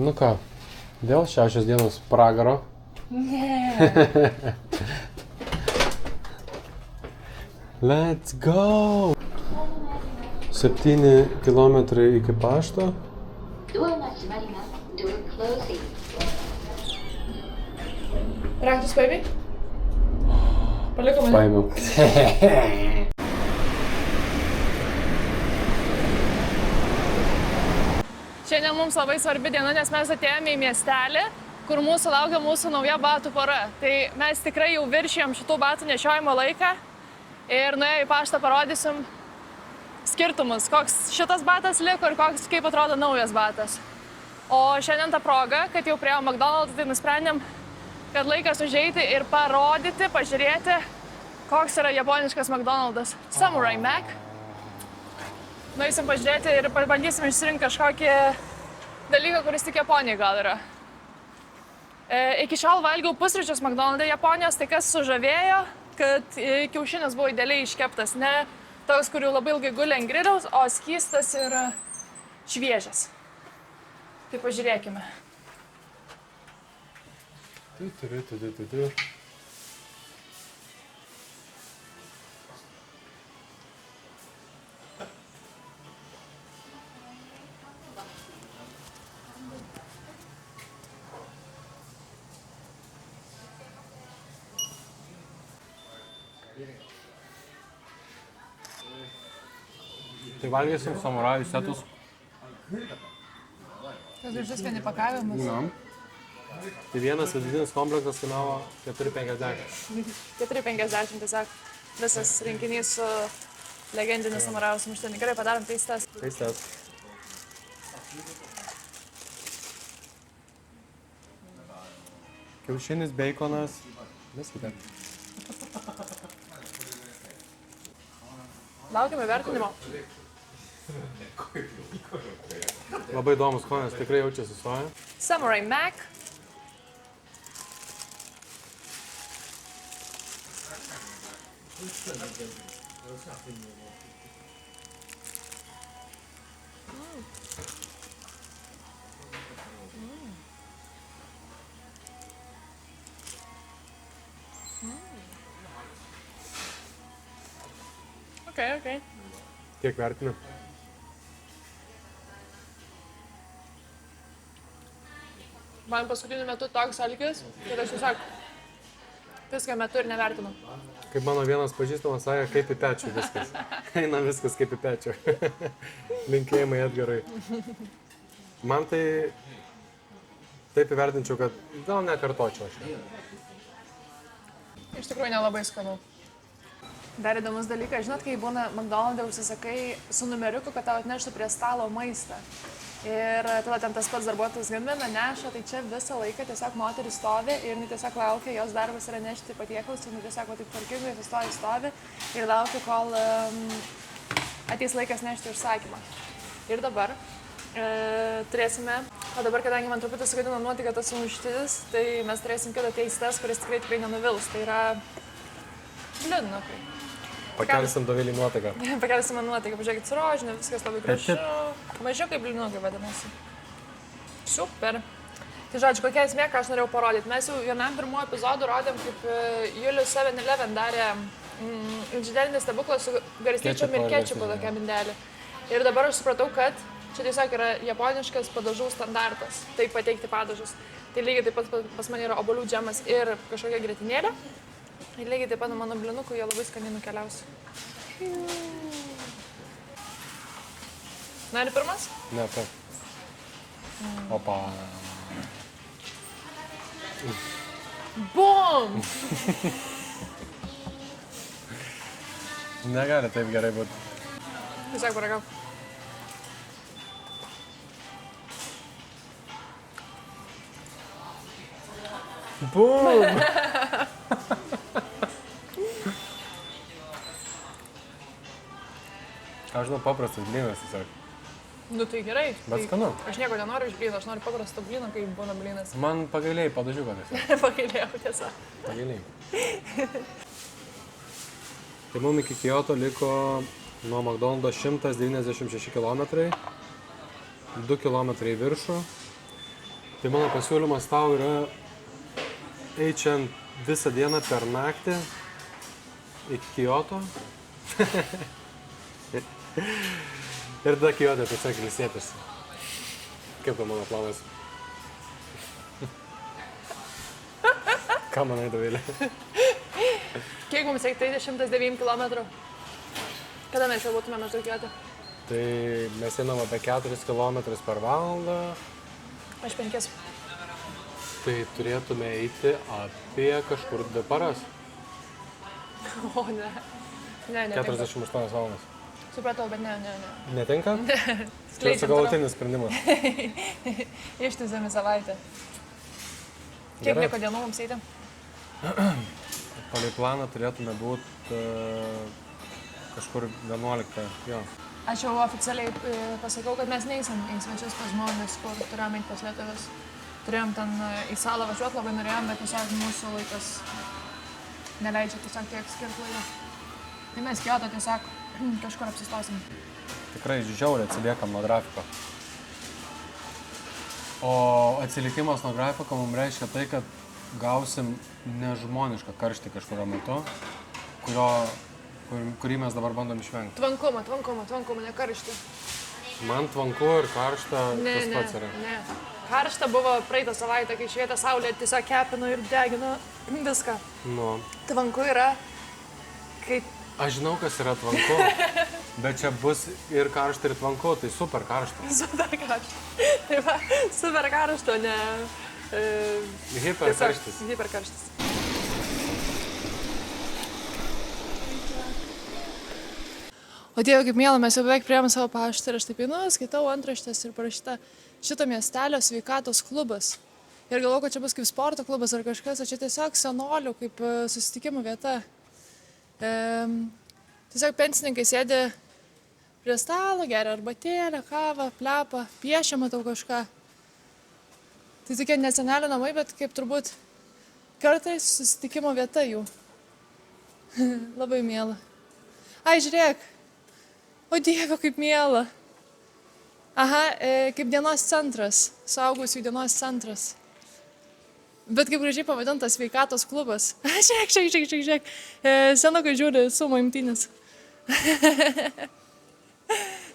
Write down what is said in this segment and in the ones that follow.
Nu ką, vėl 6 dienos pragaro. Ne. Let's go! 7 kilometrai iki pašto. Raktus paėmė? Paliko mane? Paėmiau. Šiandien mums labai svarbi diena, nes mes atėjome į miestelį, kur mūsų laukia mūsų nauja batų pora. Tai mes tikrai jau viršijom šitų batų nešiojimo laiką ir nuėję į paštą parodysim skirtumus, koks šitas batas liko ir kaip atrodo naujas batas. O šiandien ta proga, kad jau priėjom McDonald's, tai nusprendėm, kad laikas užeiti ir parodyti, pažiūrėti, koks yra japoniškas McDonald's. Samurai Mac. Nueisim pažiūrėti ir bandysim išsirinkti kažkokį dalyką, kuris tik Japonijai gal yra. Iki šiol valgiau pusryčius McDonald's Japonijos, tai kas sužavėjo, kad kiaušinis buvo idealiai iškeptas. Ne toks, kurių labai ilgai guli ant griliaus, o skystas ir šviežias. Tai pažiūrėkime. Tai valgėsim samurajų setus. Tas viršus vien įpakavimas. Tai vienas vidinis komplektas kainavo 4,50. 4,50 tiesiog visas rinkinys su legendiniu samurajaus sumuštiniu. Gerai, padarom taste test. Taste test. Kiaušinis, beikonas. Viskite. Laukiame vertinimo. Labai įdomus skonis, tikrai jaučiasi soja. Samurai Mac. Okay. Kiek vertini? Man paskutiniu metu toks alkis, kad aš tiesiog viską metu ir nevertinu. Kaip mano vienas pažįstamas sakė, kaip į pečių viskas. Eina viskas kaip į pečių. Linkėjimai Edgarai. Man tai taip įvertinčiau, kad gal nekartočiau aš. Iš tikrųjų nelabai skanu. Dar įdomus dalykas, žinot, kai būna McDonald's užsisakai su numeriuku, kad tau atneštų prie stalo maistą. Ir tada ten tas pats darbuotojas gamina, neša, tai čia visą laiką tiesiog moteris stovi ir jinai tiesiog laukia, jos darbas yra nešti patiekalus, jinai tiesiog taip tvarkingai stovi ir laukia, kol ateis laikas nešti užsakymą. Ir dabar turėsime, o dabar, kadangi man truputį sugadino nuotaika tas sumuštinis, tai mes turėsim kitą taste test, kuris tikrai nenuvils. Tai yra blinukai. Pakelsim Dovilį nuotaiką. Pakelsim man nuotaiką, pažiūrėkit, su rožiniu, viskas labai gražu. Mažiau kaip blinukai vadinasi. Super. Tai žodžiu, kokia esmė, ką aš norėjau parodyti. Mes jau vienam pirmuoju epizodu rodėm, kaip Julius 7-Eleven darė inžinerinį stebuklą su garstyčiom ir kečupu tokia mindelė. Ir dabar aš supratau, kad čia tiesiog yra japoniškas padažų standartas, taip pateikti padažus. Tai lygiai taip pat pas mane yra obuolių džemas ir kažkokia grietinėlė. Ir lygiai taip pat mano blinukų jie labai skaniai nukeliaus. Nori pirmas? Ne, taip. Opa. Bum! Negali taip gerai būti. Tiesiog paragau. Bum! Aš žinau paprastas blynas tiesiog. Nu tai gerai. Bet skanu. Aš nieko nenoriu iš blyno, aš noriu paprasto blyno, kai būna blynas. Man pagailėjai padažiuko tiesiog. Pagailėjau tiesa. Pagailėjai. Tai mums iki Kyoto liko nuo McDonald's 196 km, 2 km į viršų. Tai mano pasiūlymas tau yra eiti čia visą dieną per naktį iki Kyoto. Ir tada Kyoto tiesiog ilsėtis. Kaip to mano planas? Ką manai, Dovilė? Kiek mums reikia 109 km? Kada mes jau būtume maždaug Kyoto? Tai mes einam apie 4 km per valandą. Aš 5. Tai turėtume eiti apie kažkur 2 paras. O, ne. Ne. 48 valandas. Supratau, bet ne. Netinka? Tai Skleidžiam galutinis sprendimas. Ištisami savaitę. Kiek Gerai. liko dienų mums eiti? Palei planą turėtume būti kažkur 11. Jo. Aš jau oficialiai pasakiau, kad mes neįsim į svečius pas žmonės, kur turėjom eiti pas lietuvius. Turėjom ten į salą važiuoti, labai norėjom, bet tiesiog mūsų laikas neleidžia tiesiog tiek skirti laiko. Tai mes Kyoto tiesiog kažkur apsistosim. Tikrai žiauriai atsiliekam nuo grafiko. O atsilikimas nuo grafiko mums reiškia tai, kad gausim nežmonišką karštį kažkurio metu, kurį mes dabar bandom išvengti. Tvankumą, ne karštį. Man tvanku ir karšta tas pats yra. Ne. Karšta buvo praeitą savaitę, kai švietė saulė, tiesiog kepino ir degino viską. Nu. Tvanku yra, kai... Aš žinau, kas yra tvanku, bet čia bus ir karšta, ir tvanku, tai super karšta. Super karšta. Tai va, super karšta, ne... Hiperkarštis. Hiperkarštis. O Dieve, kaip miela, mes jau beveik priėjom savo paštą ir aš taip einu, skaitau antraštės ir parašyta šito miestelio sveikatos klubas. Ir galvoju, kad čia bus kaip sporto klubas ar kažkas, o čia tiesiog senolių kaip susitikimų vieta. Tiesiog pensininkai sėdi prie stalo, geria arbatėlę, kavą, plepa, piešia, matau kažką. Tai tokie ne senelių namai, bet kaip turbūt kartais susitikimo vieta jų. Labai miela. Ai, žiūrėk. O Dieve, kaip miela. Aha, kaip dienos centras. Suaugusių dienos centras. Bet kaip gražiai pavadintas sveikatos klubas. Žiūrėk. Senukai žiūri, sumo imtynis.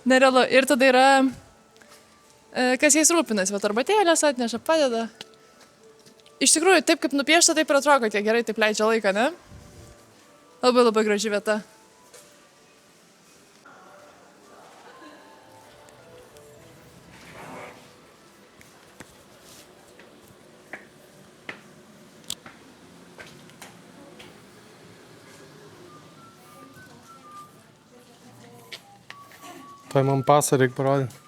Nerealu. Ir tada yra... kas jais rūpinasi, bet arbatėlės atneša, padeda. Iš tikrųjų, taip kaip nupiešta, taip ir atrodo, kad jie gerai taip leidžia laiką, ne? Labai graži vieta. Tai man pasą reikia parodyti.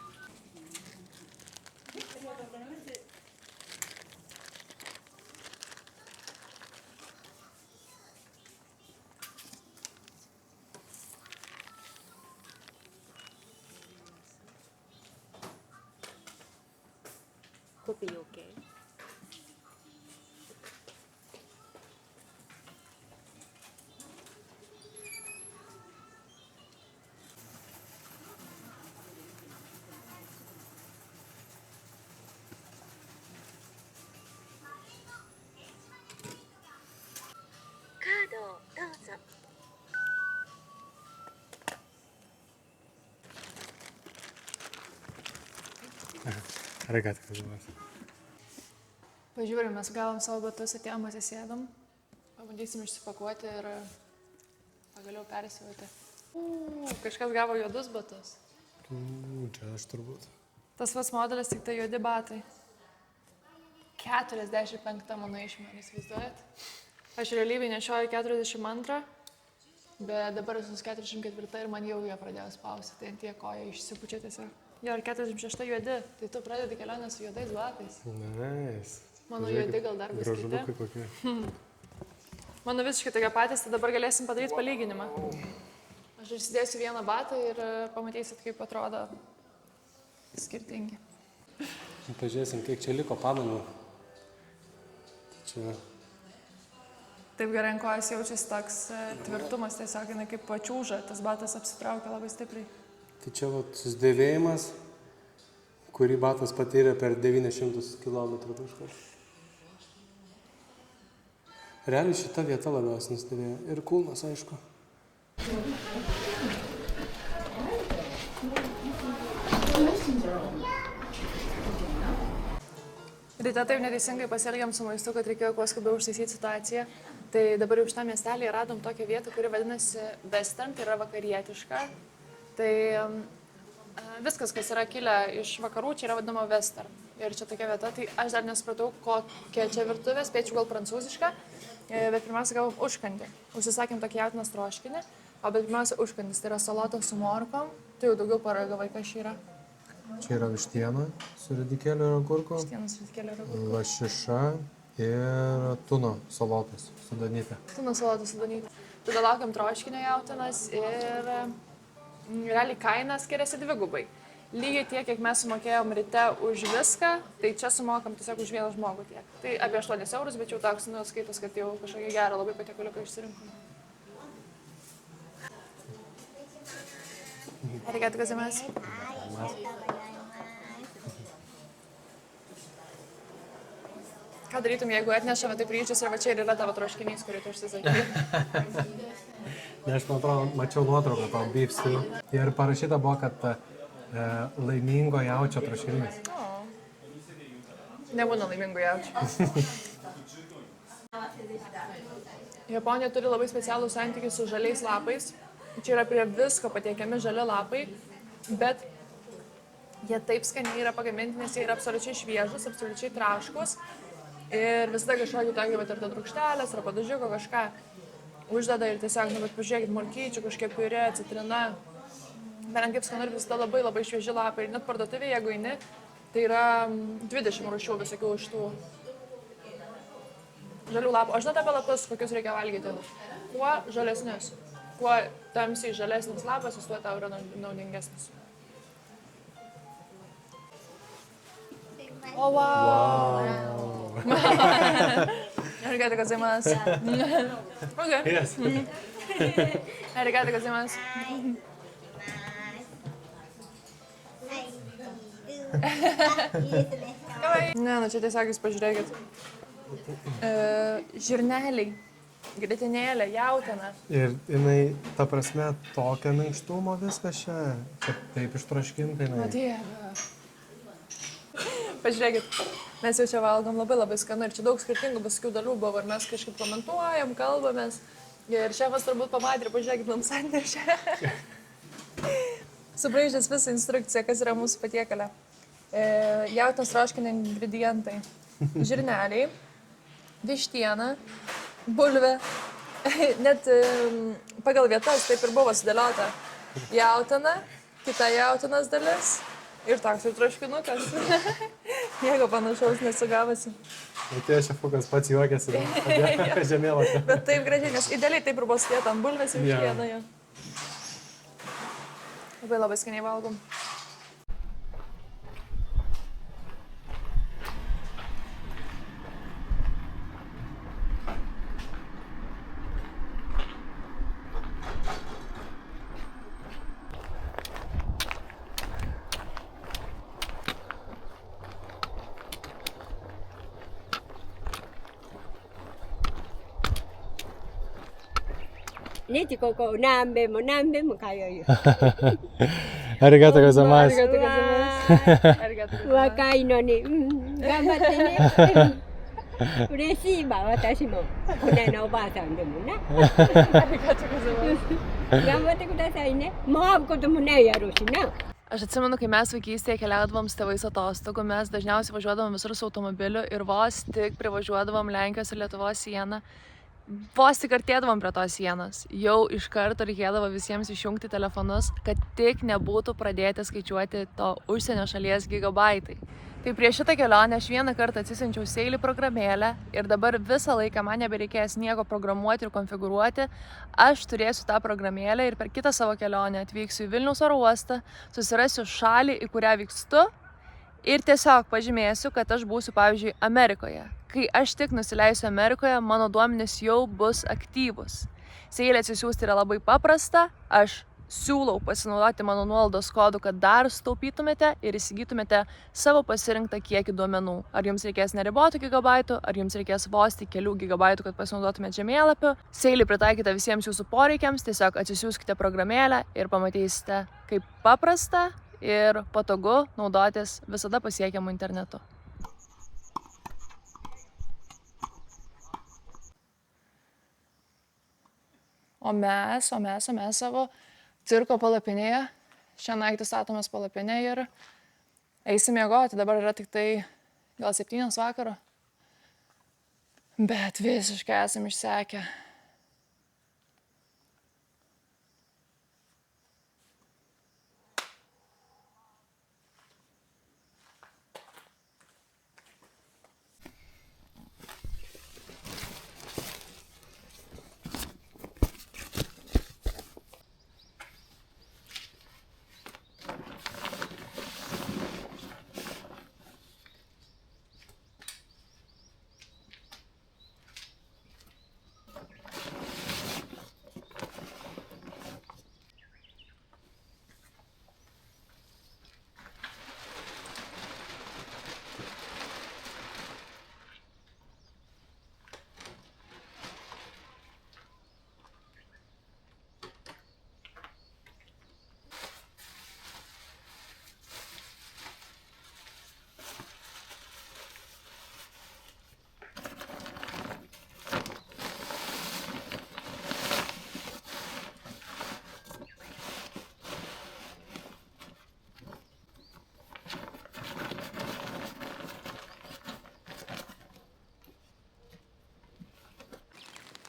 Could be okay. Card どうぞ。Reikėtų kažkas. Pažiūrėjom, mes gavom savo batus, atėjom, atsisėdom. Pabandysim išsipakuoti ir pagaliau persiūti. Kažkas gavo juodus batus. Čia aš turbūt. Tas pats modelis, tik tai juodi batai. 45 mano išmėnė, įsivaizduojat? Aš realybėje nešioju 42, bet dabar esu 44 ir man jau jie pradėjo spausti, tai ant tie koja išsipučia tiesiog. Jo, ir 46 juodi, tai tu pradedi kelionę su juodais batais. Nice. Mano juodi gal dar bus Gražuliukai kiti. kokie. Mano visiškai tokie patys, tai dabar galėsim padaryti palyginimą. Aš išsidėsiu vieną batą ir pamatysit, kaip atrodo skirtingi. Pažiūrėsim, kiek čia liko padangų. Čia... Taip gerai ant kojas jaučiasi toks tvirtumas, tiesiog jinai kaip pačiūža, tas batas apsitraukia labai stipriai. Tai čia vat susidėvėjimas, kurį batas patyrė per 900 km kažkur. Realiai šita vieta labiausiai nustebėjo. Ir kulnas, aišku. Ryte taip neteisingai pasielgiam su maistu, kad reikėjo kuo skubiau užtaisyti situaciją. Tai dabar jau šitą miestelį radom tokią vietą, kuri vadinasi Western, tai yra vakarietiška. Tai viskas, kas yra kilę iš vakarų, čia yra vadinama Western. Ir čia tokia vieta, tai aš dar nesupratau, kokia čia virtuvė, spėčiau gal prancūziška, bet pirmiausia gavom užkandį. Užsisakėm tokį jautienos troškinį, bet pirmiausia užkandis, tai yra salotos su morkom, tai jau daugiau paragavai, kas čia yra. Čia yra vištiena su ridikėliu ir agurku, Vištienos ridikėliu ir agurku. lašiša ir tuno salotas sudanyt. Tuno salotas sudanyt. Tada laukiam troškinio jautienos ir realiai kaina skiriasi dvigubai. Lygiai tiek, kiek mes sumokėjom ryte už viską, tai čia sumokam tiesiog už vieną žmogų tiek. Tai apie 8 eurus, bet jau toks skaitos, kad jau kažkokį gerą labai patiekuliuką išsirinkom. Arigatou gozaimasu. Ką darytum, jeigu atnešame taip ryčius ir va čia ir yra tavo troškinys, kurį tu užsisakei? Aš, man atrodo, mačiau nuotrauką to beef stew. Ir parašyta buvo, kad laimingo jaučio troškinys. Nebūna laimingo jaučio. Japonija turi labai specialų santykį su žaliais lapais. Čia yra prie visko patiekiami žali lapai, bet jie taip skaniai yra pagaminti, nes jie yra absoliučiai šviežus, absoliučiai traškus. Ir visada kažkokį tokį, bet ir ta drūkštelės, ar padažiuko kažką uždeda ir tiesiog, bet pažiūrėkit, morkyčių, kažkiek piurė, citrina. Bent kaip skanu ir visada labai labai švieži lapai. Ir net parduotuvėje, jeigu eini, tai yra 20 rūšių visokių iš tų žalių lapų. O žinote apie lapus, kokius reikia valgyti? Kuo žalesnis, kuo tamsiai žalesnis lapas, jis tuo tau yra naudingesnis. O, wow! Arigatou gozaimasu. Okay. Yes. Arigatou gozaimasu. Ne, čia tiesiog jūs pažiūrėkit. Žirneliai, grietinėlė, jautiena. Ir jinai, ta prasme, tokio minkštumo viskas čia, kad taip ištroškintai. O dieve. Pažiūrėkit, mes jau čia valgom labai skanu ir čia daug skirtingų visokių dalių buvo ir mes kažkaip komentuojam, kalbamės. Ir šefas turbūt pamatė ir pažiūrėkit mums atnešė. Subraižęs visą instrukciją, kas yra mūsų patiekalė. Jautienos troškinio ingredientai. Žirneliai, vištiena, bulvė. Net pagal vietas taip ir buvo sudėliota. Jautiena, kita jautienos dalis. Ir toks ir troškinukas. Nieko panašaus nesugavosi. Atėjo šefukas pats juokėsi ir žemėlapį. Bet taip gražiai, nes idealiai taip ir buvo sudėta ant bulvės ir vištienoje. Labai skaniai valgom. Neti koko nambe mo kayo yo. Arigatou gozaimasu. Arigatou gozaimasu. Arigatou gozaimasu. Wakai no ni. Gambatte ne. Ureshii ba watashi mo. Kunai no oba-san demo na. Arigatou gozaimasu. Gambatte kudasai ne. Mau koto mo nai yaru shi na. Aš atsimenu, kai mes vaikystėje keliaudavom su tėvais atostogų, mes dažniausiai važiuodavom visur su automobiliu ir vos tik privažiuodavom Lenkijos ir Lietuvos sieną. Vos tik artėdavom prie tos sienos, jau iš karto reikėdavo visiems išjungti telefonus, kad tik nebūtų pradėti skaičiuoti to užsienio šalies gigabaitai. Tai prieš šitą kelionę aš vieną kartą atsisiunčiau Seilį programėlę ir dabar visą laiką man nebereikės nieko programuoti ir konfigūruoti. Aš turėsiu tą programėlę ir per kitą savo kelionę atvyksiu į Vilniaus oro uostą, susirasiu šalį, į kurią vykstu ir tiesiog pažymėsiu, kad aš būsiu, pavyzdžiui, Amerikoje. Kai aš tik nusileisiu Amerikoje, mano duomenys jau bus aktyvūs. Seilį atsisiųsti yra labai paprasta, aš siūlau pasinaudoti mano nuolaidos kodu, kad dar sutaupytumėte ir įsigytumėte savo pasirinktą kiekį duomenų. Ar jums reikės neribotų gigabaitų, ar jums reikės vos tik kelių gigabaitų, kad pasinaudotumėte žemėlapiu. Seilį pritaikyta visiems jūsų poreikiams, tiesiog atsisiųskite programėlę ir pamatysite, kaip paprasta ir patogu naudotis visada pasiekiamu internetu. O mes savo cirko palapinėje, šią naktį statomės palapinę ir eisim miegoti. Dabar yra tik tai gal 7 vakaro, bet visiškai esam išsekę.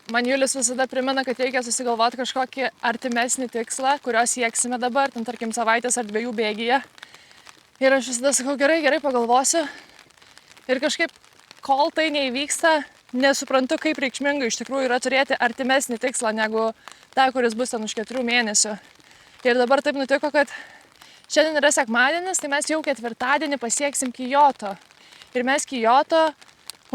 Man Julius visada primena, kad reikia susigalvoti kažkokį artimesnį tikslą, kurio sieksime dabar, ten tarkim savaitės ar 2 bėgyje. Ir aš visada sakau, gerai, pagalvosiu. Ir kažkaip, kol tai neįvyksta, nesuprantu, kaip reikšminga iš tikrųjų yra turėti artimesnį tikslą, negu tą, kuris bus ten už 4 mėnesių. Ir dabar taip nutiko, kad šiandien yra sekmadienis, tai mes jau ketvirtadienį pasieksim Kyoto. Ir mes Kyoto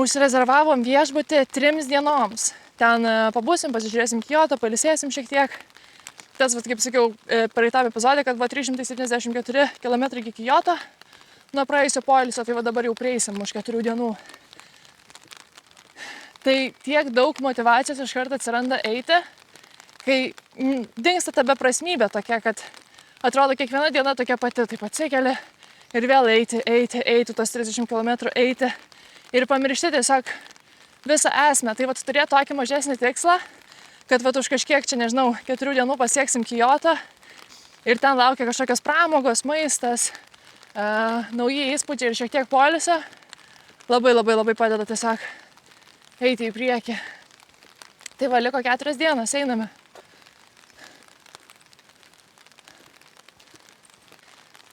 užsirezervavom viešbutį 3 dienoms. Ten pabūsim, pasižiūrėsim Kyoto, pailsėsim šiek tiek. Tas, kaip sakiau, praeitame epizode, kad buvo 374 km iki Kyoto nuo praėjusio poilsio, tai va dabar jau prieisim už 4 dienų. Tai tiek daug motyvacijos iš karto atsiranda eiti, kai dingsta ta beprasmybė tokia, kad atrodo kiekviena diena tokia pati, taip atsikeli ir vėl eiti, tos 30 km eiti ir pamiršti tiesiog visą esmę. Tai vat turėti tokį mažesnį tikslą, kad vat už kažkiek čia, nežinau, 4 dienų pasieksim Kyoto ir ten laukia kažkokios pramogos, maistas, nauji įspūdžiai ir šiek tiek poilsio. Labai padeda tiesiog eiti į priekį. Tai va, liko 4 dienos, einame.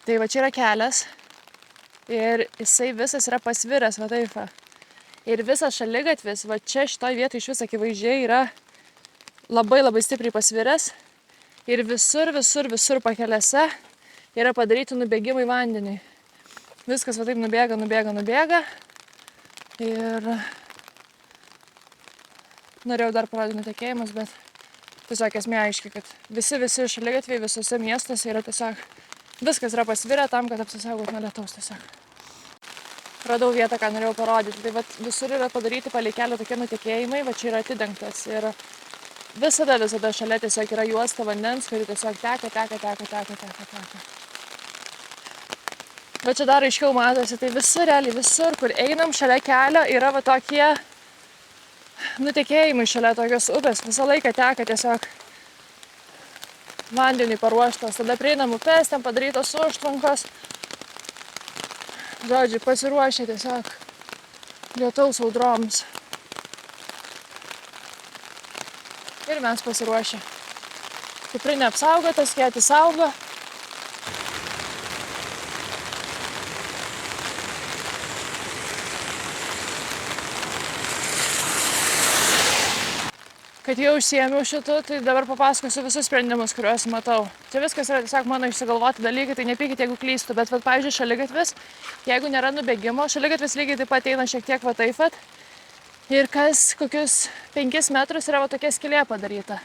Tai va, čia yra kelias ir jisai visas yra pasviręs, va taip va. Ir visas šaligatvis, va čia šitoj vietoj iš vis akivaizdžiai yra labai stipriai pasviręs. Ir visur pakelėse yra padaryti nubėgimai vandeniui. Viskas va taip nubėga. Ir norėjau dar parodyti nutekėjimus, bet tiesiog esmė aiški, kad visi šaligatviai visose miestuose yra tiesiog, viskas yra pasvirę tam, kad apsisaugot nuo lietaus tiesiog. Radau vietą, ką norėjau parodyti. Tai vat visur yra padaryti palei kelią tokie nutekėjimai, va čia yra atidengtas. Ir visada šalia tiesiog yra juosta vandens, kuri tiesiog teka. Va čia dar aiškiau matosi, tai visur, kur einam šalia kelio, yra va tokie nutekėjimai šalia tokios upės. Visą laiką teka tiesiog vandeniui paruoštos. Tada prieinam upės, ten padarytos užtvankos. Žodžiu, pasiruošę tiesiog lietaus audroms. Ir mes pasiruošę. Kuprinė apsaugota, skėtis saugo. Kad jau užsiėmiau šitų, tai dabar papasakosiu visus sprendimus, kuriuos matau. Čia viskas yra tiesiog mano išsigalvoti dalykai, tai nepykit, jeigu klystu, bet pavyzdžiui, šaligatvis, jeigu nėra nubėgimo, šaligatvis lygiai taip pat eina šiek tiek va taip pat. Ir kas kokius 5 metrus yra va tokia skylė padaryta.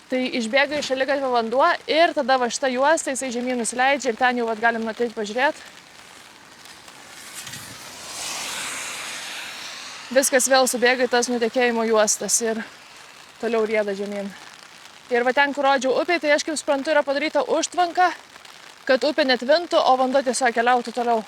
Tai išbėga iš šaligatvio vanduo ir tada va šita juosta, jisai žemyn nusileidžia ir ten jau vat galim ateiti pažiūrėti. Viskas vėl subėga į tas nutekėjimo juostas ir toliau rieda žemyn. Ir va ten, kur rodžiau upėj, tai aš kaip suprantu, yra padaryta užtvanka, kad upė netvintų, o vanduo tiesiog keliautų toliau.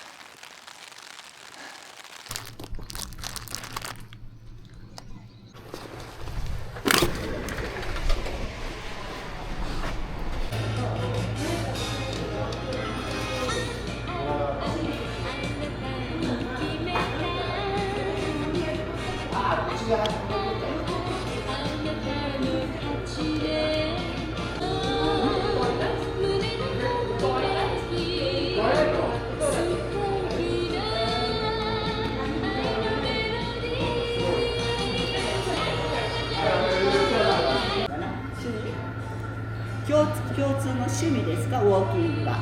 共通の趣味ですか、ウォーキングは。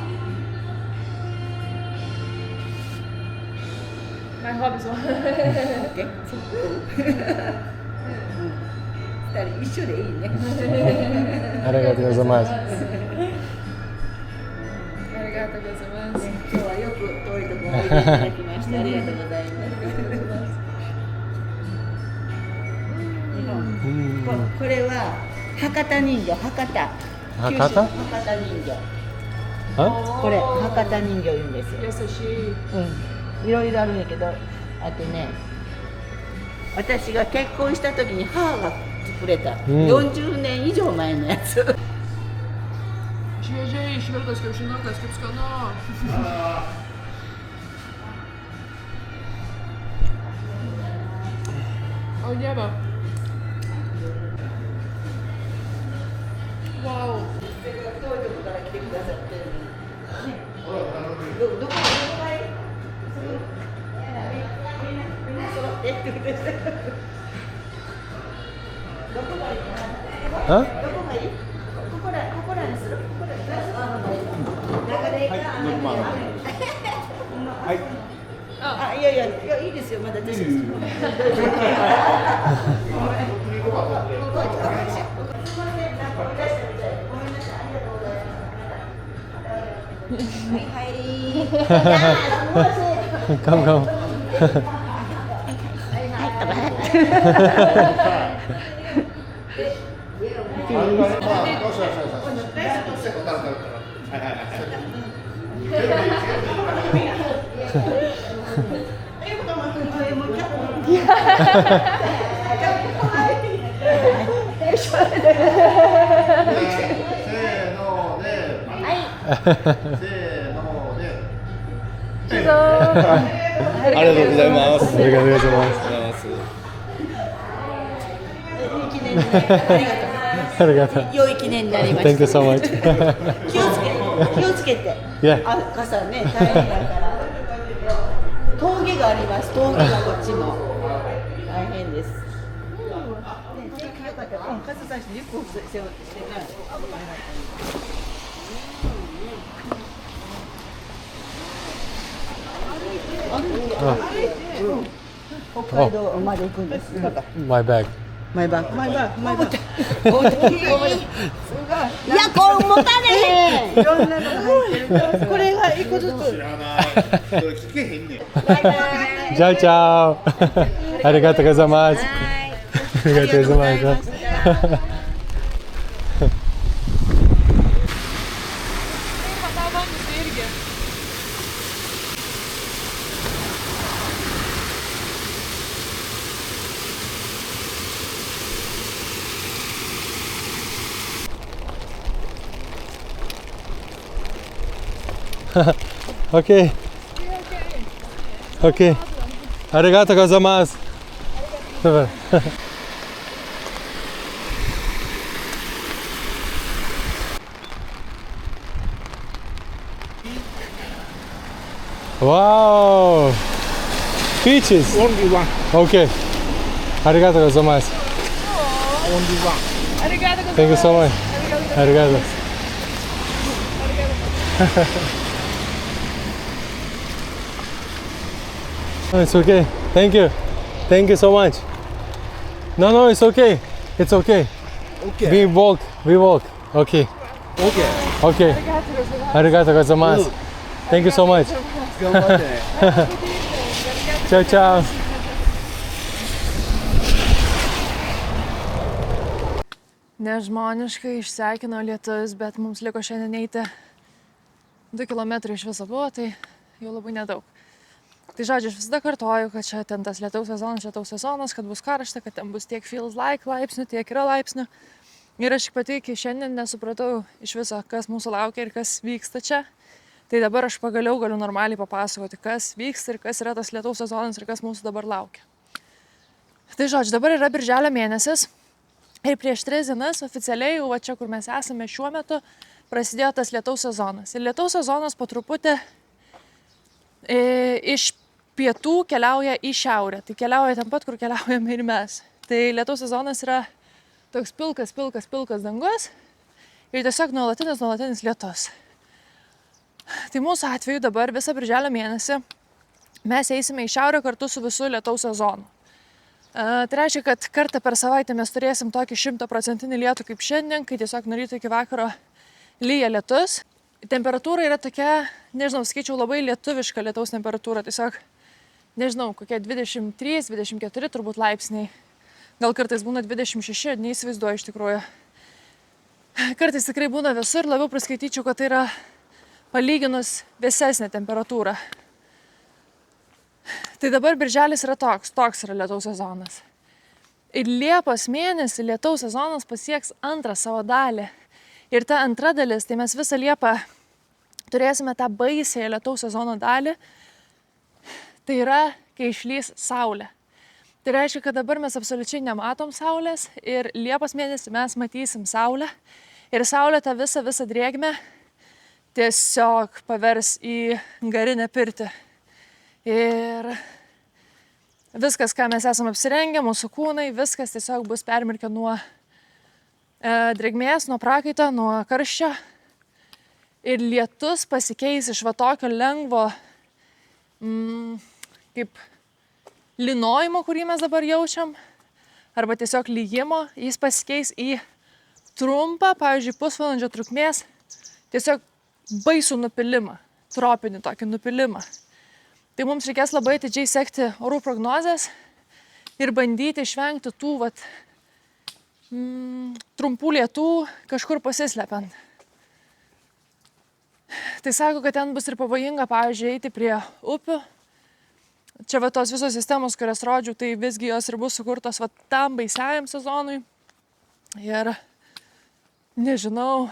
My hobbiesは。二人一緒でいいね。ありがとうございます。ありがとうございます。今日はよく遠いところおいでいただきましてありがとうございます。これは博多人形、博多。博多？博多人形。これ博多人形言うんですよ。優しい。いろいろあるんやけど、あとね、私が結婚した時に母が作れた、40年以上前のやつ。Šviežiai išvirtas kiaušinukas, kaip skanu. O dieve. Wow. あ、いやいや、いいですよ、まだ私。Come, come.ありがとうございます。ありがとうございます。ありがとう。良い記念になりました。 Thank you so much. 気をつけて。 Yeah. あ、傘ね、大変だから。峠があります。峠がこっちも大変です。ね、天気良かったら、傘さしてリュックを背負ってね。北海道まで行くんです。 My bag. マイバッグ。いや、これ持たれへん。いろんなのが入ってる。これが一個ずつ。知らない。それ聞けへんねん。チャオチャオ。ありがとうございます。ありがとうございます。Okay. Okay. ありがとうございます。Wow. Peaches. Only one. Okay. ありがとうございます。Only one. ありがとうございます。 Thank you so much. ありがとう。Oh, it's okay. Thank you. Thank you so much. No, no, it's okay. It's okay. Okay. We walk. Okay. Okay. Arigato gozaimasu. Thank you so much. 頑張ってね。 Ciao, ciao. Nežmoniškai išsekino lietus, bet mums liko šiandien eiti 2 km iš viso buvo, tai jau labai nedaug. Tai žodžiu, aš visada kartoju, kad čia ten tas lietaus sezonas, kad bus karšta, kad ten bus tiek feels like laipsnių, tiek yra laipsnių. Ir aš pati iki šiandien nesupratau iš viso, kas mūsų laukia ir kas vyksta čia. Tai dabar aš pagaliau galiu normaliai papasakoti, kas vyksta ir kas yra tas lietaus sezonas ir kas mūsų dabar laukia. Tai žodžiu, dabar yra birželio mėnesis. Ir prieš 3 dienas oficialiai, jau čia, kur mes esame šiuo metu, prasidėjo tas lietaus sezonas. Ir lietaus sezonas po truputį iš pietų keliauja į šiaurę. Tai keliauja ten pat, kur keliaujame ir mes. Tai lietaus sezonas yra toks pilkas dangus ir tiesiog nuolatinis lietus. Tai mūsų atveju dabar visą birželio mėnesį mes eisime į šiaurę kartu su visu lietaus sezonu. Tai reiškia, kad kartą per savaitę mes turėsim tokį 100% lietų kaip šiandien, kai tiesiog nuo ryto iki vakaro lyja lietus. Temperatūra yra tokia, nežinau, skaičiau labai lietuviška lietaus temperatūra, tiesiog, nežinau, kokie 23-24 turbūt laipsniai. Gal kartais būna 26, neįsivaizduoju iš tikrųjų. Kartais tikrai būna visur, labiau priskaityčiau, kad tai yra palyginus vėsesnė temperatūra. Tai dabar birželis yra toks yra lietaus sezonas. Ir Liepos mėnesį lietaus sezonas pasieks antrą savo dalį. Ir ta antra dalis, tai mes visą Liepą turėsime tą baisąją lietaus sezono dalį. Tai yra, kai išlys saulė. Tai reiškia, kad dabar mes absoliučiai nematom saulės ir Liepos mėnesį mes matysim saulę. Ir saulė tą visą drėgmę tiesiog pavers į garinę pirtį. Ir viskas, ką mes esame apsirengę, mūsų kūnai, viskas tiesiog bus permirkę nuo drėgmės, nuo prakaito, nuo karščio. Ir lietus pasikeis iš va tokio lengvo, kaip lynojimo, kurį mes dabar jaučiam, arba tiesiog lyjimo, jis pasikeis į trumpą, pavyzdžiui, pusvalandžio trukmės, tiesiog baisų nupilimą, tropinį tokį nupilimą. Tai mums reikės labai atidžiai sekti orų prognozes ir bandyti išvengti tų trumpų lietų kažkur pasislepiant. Tai sako, kad ten bus ir pavojinga, pavyzdžiui, eiti prie upių. Čia tos visos sistemos, kurias rodžiau, tai visgi jos ir bus sukurtos tam baisiajam sezonui. Ir nežinau.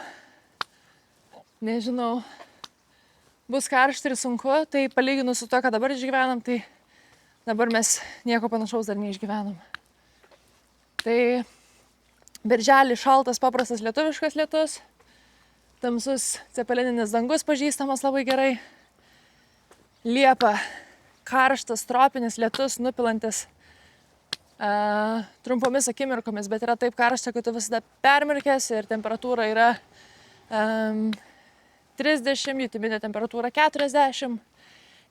Bus karšta ir sunku, tai palyginus su to, ką dabar išgyvenam, tai dabar mes nieko panašaus dar neišgyvenam. Tai birželį šaltas, paprastas lietuviškas lietus, tamsus cepelininis dangus pažįstamas labai gerai. Liepa karštas, tropinis lietus, nupilantis trumpomis akimirkomis, bet yra taip karšta, kad tu visada permirkęs ir temperatūra yra 30, jutiminė temperatūra 40.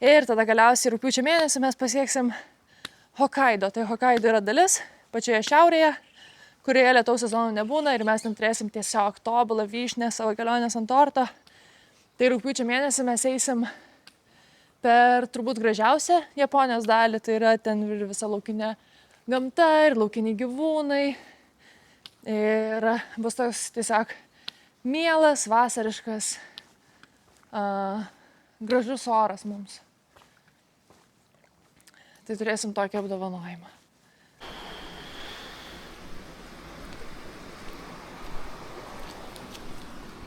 Ir tada galiausiai rugpjūčio mėnesį mes pasieksim Hokaido. Tai Hokaido yra dalis pačioje šiaurėje, kurioje lietaus sezono nebūna ir mes ten turėsim tiesiog tobulą vyšnę savo kelionės ant torto. Tai rugpjūčio mėnesį mes eisim per turbūt gražiausią Japonijos dalį, tai yra ten visa laukinė gamta ir laukiniai gyvūnai. Ir bus toks tiesiog mielas, vasariškas, gražus oras mums. Tai turėsim tokį apdovanojimą.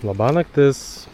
Labanaktis.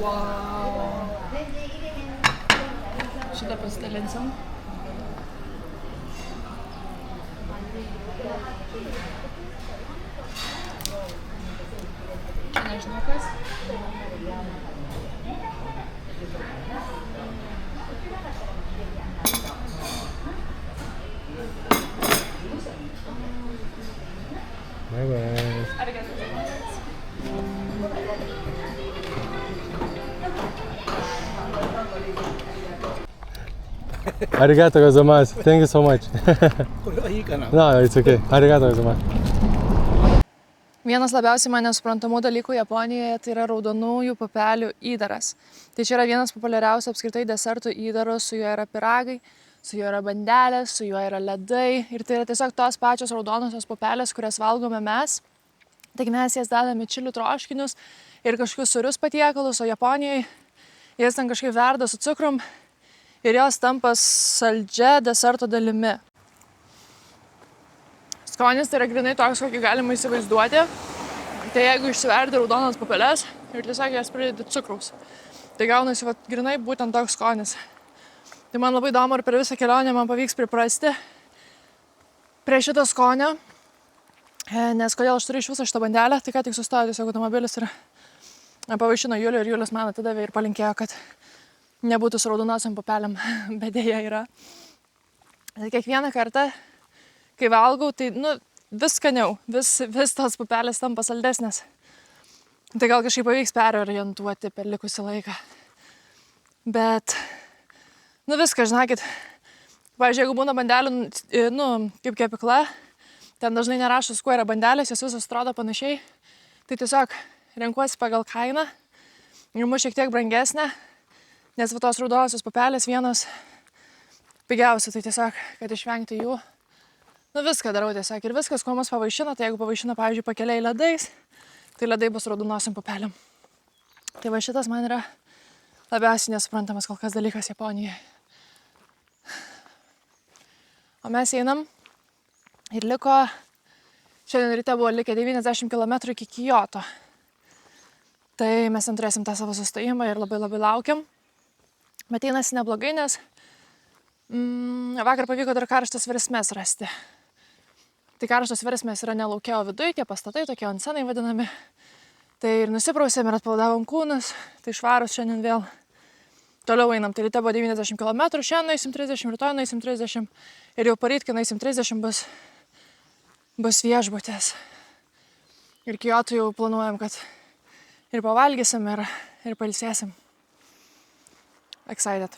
Wow. Šitą pasidalinsim. Čia nežinau kas. Bye bye. Arigato gozaimasu. Thank you so much. これはいいかな No, it's okay. Arigato gozaimasu. Vienas labiausiai man nesuprantamų dalykų Japonijoje tai yra raudonųjų pupelių įdaras. Tai čia yra vienas populiariausių apskritai desertų įdarų, su juo yra pyragai, su juo yra bandelės, su juo yra ledai ir tai yra tiesiog tos pačios raudonosios pupelės, kurias valgome mes. Taigi mes jas dedame čilių troškinius ir kažkokius sūrius patiekalus, o Japonijoje jas ten kažkaip verda su cukrum ir jos tampa saldžia deserto dalimi. Skonis tai yra grinai toks, kokį galima įsivaizduoti. Tai jeigu išsiverdi raudonas pupeles ir tiesiog jas pridedi cukraus, tai gaunasi grinai būtent toks skonis. Tai man labai įdomu, ar per visą kelionę man pavyks priprasti prie šito skonio. Nes kodėl aš turiu iš viso šitą bandelę, tai ką tik sustojo tiesiog automobilis ir pavaišino Julių ir Julius man atidavė ir palinkėjo, kad nebūtų su raudonosiom pupelėm, bet dėja yra. Tai kiekvieną kartą, kai valgau, tai vis skaniau, vis tos pupelės tampa saldesnės. Tai gal kažkaip pavyks perorientuoti per likusį laiką. Bet, viską, žinokit, pavyzdžiui, jeigu būna bandelių, kaip kepikla, ten dažnai nerašo, su kuo yra bandelės, jos visos atrodo panašiai, tai tiesiog renkuosi pagal kainą ir mu šiek tiek brangesnė, nes tos raudonosios pupelės vienos pigiausių, tai tiesiog, kad išvengti jų. Viską darau tiesiog ir viskas, kuo mus pavaišina, tai jeigu pavaišina, pavyzdžiui, pakeliai ledais, tai ledai bus raudonosiom pupelėm. Tai va šitas man yra labiausiai nesuprantamas kol kas dalykas Japonijoje. O mes einam ir šiandien ryte buvo likę 90 km iki Kyoto. Tai mes ten turėsim tą savo sustojimą ir labai labai laukiam. Bet einasi neblogai, nes vakar pavyko dar karštas versmės rasti. Tai karštos versmės yra ne lauke, o viduje, tie pastatai, tokie onsenai vadinami. Tai ir nusiprausėm ir atpalaidavom kūnus, tai švarus šiandien vėl. Toliau einam, tai ryte buvo 90 km, šiandien nueisim 30, rytoj nueisim 30 ir jau poryt, kai nueisim 30, bus viešbutės. Ir Kyoto jau planuojam, kad ir pavalgysim, ir pailsėsim. Excited.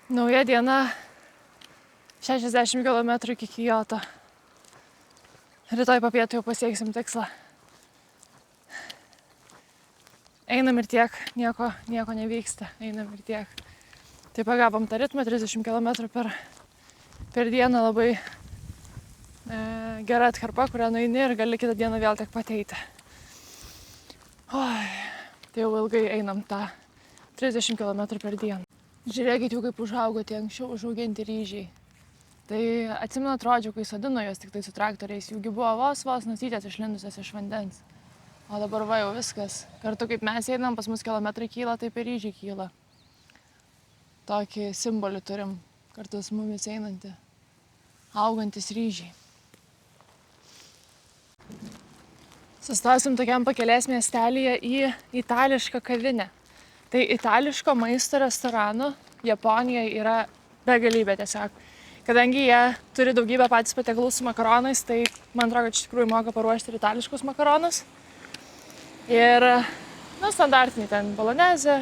Nauja diena, 60 km iki Kyoto. Rytoj papietų jau pasieksim tikslą. Einam ir tiek, nieko nevyksta, einam ir tiek. Tai pagavome tą ritmą, 30 km per dieną, labai gera atkarpa, kurią nueini ir gali kitą dieną vėl tiek pateiti. Tai jau ilgai einam tą 30 km per dieną. Žiūrėkit jau kaip užaugo tie anksčiau užauginti ryžiai. Tai atsimenu, atrodžiau, kai sodino juos tik tai su traktoriais, jųgi buvo vos nosytės išlindusios iš vandens. O dabar va jau viskas. Kartu kaip mes einam, pas mus kilometrai kyla, taip ir ryžiai kyla. Tokį simbolį turim kartu su mumis einantį, augantis ryžiai. Sustosim tokiam pakelės miestelyje į itališką kavinę. Tai itališko maisto restoranų Japonijoje yra begalybė tiesiog. Kadangi jie turi daugybę patys patiekalų su makaronais, tai man atrodo, kad iš tikrųjų moka paruošti ir itališkus makaronus. Ir, standartiniai ten bolonezė,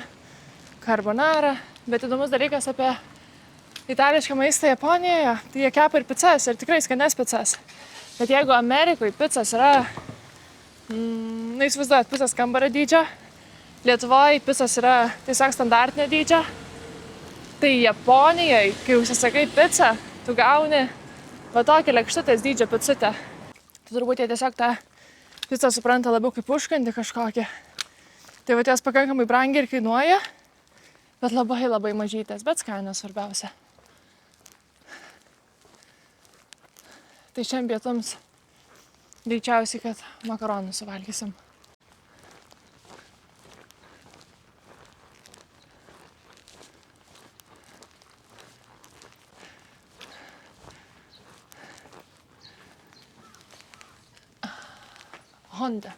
carbonara. Bet įdomus dalykas apie itališką maistą Japonijoje, tai jie kepa ir picas, ir tikrai skanias picas. Bet jeigu Amerikoje picas yra, įsivaizduojat, picas kambario dydžio, Lietuvoje picos yra tiesiog standartinio dydžio, tai Japonijoje, kai užsisakai pizzą, tu gauni va tokią lėkštutės dydžio pizzutę. Tai turbūt jie tiesiog tą pizzą supranta labiau kaip užkandį kažkokią. Tai va ties pakankamai brangiai ir kainuoja, bet labai labai mažytės, bet skanios svarbiausia. Tai šiandien pietums greičiausiai, kad makaronų suvalgysim. Honda.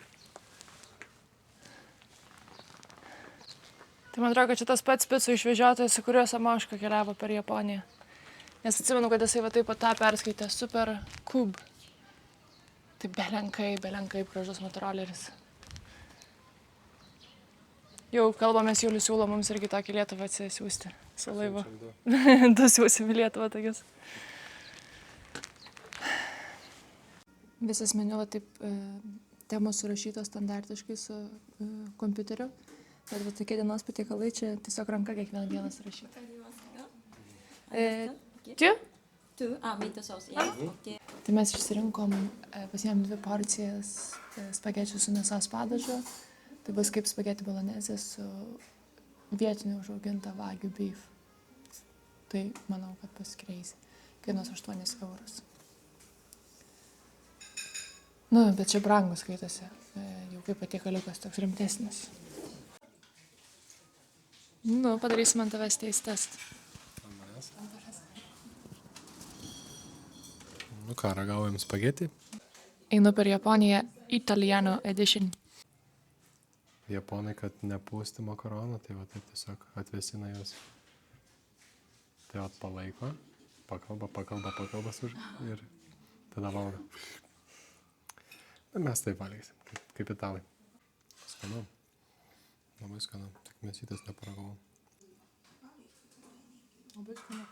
Tai man atrodo, kad čia tas pats picų išvežiotojas, su kuriuo Samoška keliavo per Japoniją. Nes atsimenu, kad jisai va taip pat tą perskaitė Super Cube. Tai belenkai gražus motoroleris. Jau kalbamės, Julius siūlo mums irgi tokį Lietuvą atsisiųsti su laivu. Du siūsim į Lietuvą tokius. Visas meniu va taip temos surašytos standartiškai su kompiuteriu. Bet va tokie dienos patiekalai čia tiesiog ranka kiekvieną dieną surašyta. Tu? Mitasauce. Ja, okej. Tai mes išsirinkom, pasiėmėm 2 porcijas spagečių su mėsos padažu. Tai bus kaip spageti bolonezė su vietiniu užauginta vagių beef. Tai manau, kad bus crazy. Kainuos 8 eurus. Nu, bet čia brangus skaitosi. Jau kaip patiekaliukas toks rimtesnis. Nu, padarysim ant tavęs taste test. Nu ką, ragaujam spagetį. Einu per Japoniją Italiano edition. Japonai, kad nepūsti makaronų, tai va taip tiesiog atvesina juos. Tai va palaiko, pakalba ir tada valgo. Na, mes taip valgysim, kaip italai. Skanu. Labai skanu. Tik mėsytės neparagavom. Labai skanu.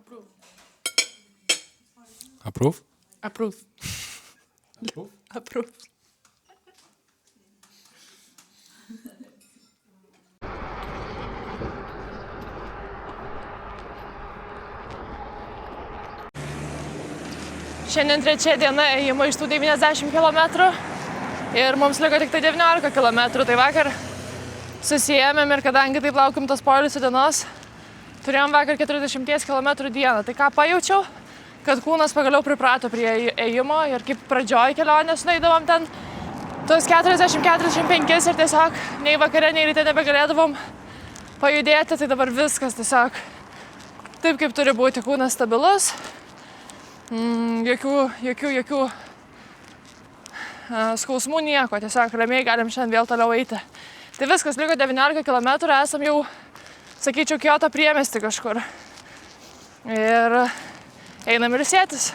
Approve. Approve? Approve. Approve? Approve. Šiandien 3 diena ėjimo iš tų 90 km ir mums liko tik tai 19 km. Tai vakar susijėmėm ir kadangi taip laukim tos poilsio dienos, turėjom vakar 40 km dieną. Tai ką pajaučiau, kad kūnas pagaliau priprato prie ėjimo ir kaip pradžioj kelionės nueidavom ten tos 40-45 ir tiesiog nei vakare, nei ryte nebegalėdavom pajudėti, tai dabar viskas tiesiog taip, kaip turi būti, kūnas stabilus. Jokių skausmų nieko, tiesiog ramiai galim šiandien vėl toliau eiti. Tai viskas, liko 19 km, esam jau, sakyčiau, Kioto priemiestį kažkur. Ir einam ilsėtis.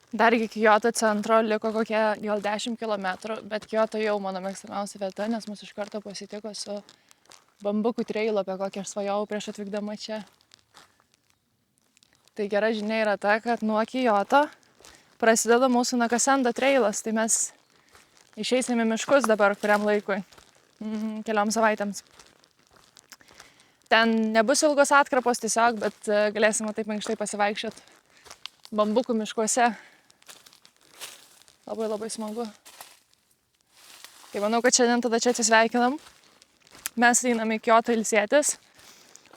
Dar iki Kioto centro liko kokie gal 10 km, bet Kioto jau mano mėgstamiausia vieta, nes mus iš karto pasitiko su bambukų treilu, apie kokį aš svajojau prieš atvykdama čia. Tai gera žinia yra ta, kad nuo Kioto prasideda mūsų Nakasendo treilas, tai mes išeisime miškus dabar kuriam laikui, keliom savaitėms. Ten nebus ilgos atkarpos tiesiog, bet galėsime taip minkštai pasivaikščioti bambukų miškuose. Labai smagu. Tai manau, kad šiandien tada čia atsisveikinam. Mes einame į Kiotą ilsėtis,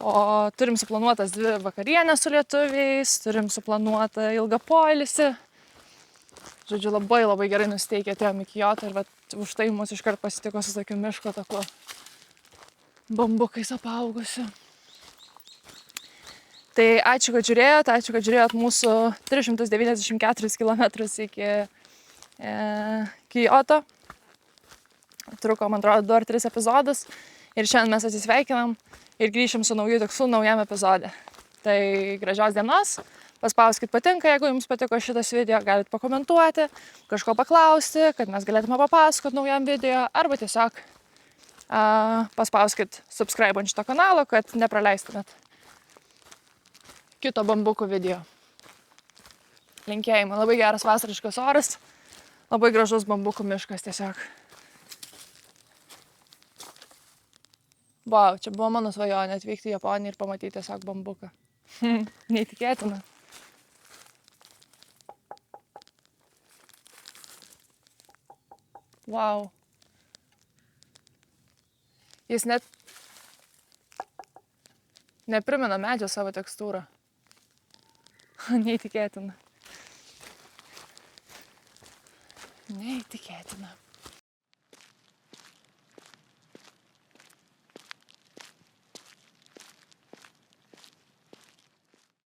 o turim suplanuotas 2 vakarienės su lietuviais, turim suplanuotą ilgą poilsį. Žodžiu, labai gerai nusiteikę atėjom į Kiotą ir už tai mus iškart pasitiko su tokiu miško taku bambukais apaugusiu. Tai ačiū, kad žiūrėjot mūsų 394 km iki Kioto. Truko, man atrodo, 2 ar 3 epizodus. Ir šiandien mes atsisveikinam ir grįšim su nauju tikslu naujam epizode. Tai gražios dienos, paspauskit patinka, jeigu jums patiko šitas video, galit pakomentuoti, kažko paklausti, kad mes galėtume papasakoti naujam video, arba tiesiog paspauskit subscribe ant šito kanalo, kad nepraleistumėt kito bambukų video. Linkėjimai, labai geras vasariškas oras, labai gražus bambukų miškas tiesiog. Vau, čia buvo mano svajonė atvykti į Japoniją ir pamatyti tiesiog bambuką. Neįtikėtina. Vau. Jis net neprimena medžio savo tekstūrą. Neįtikėtina. Neįtikėtina.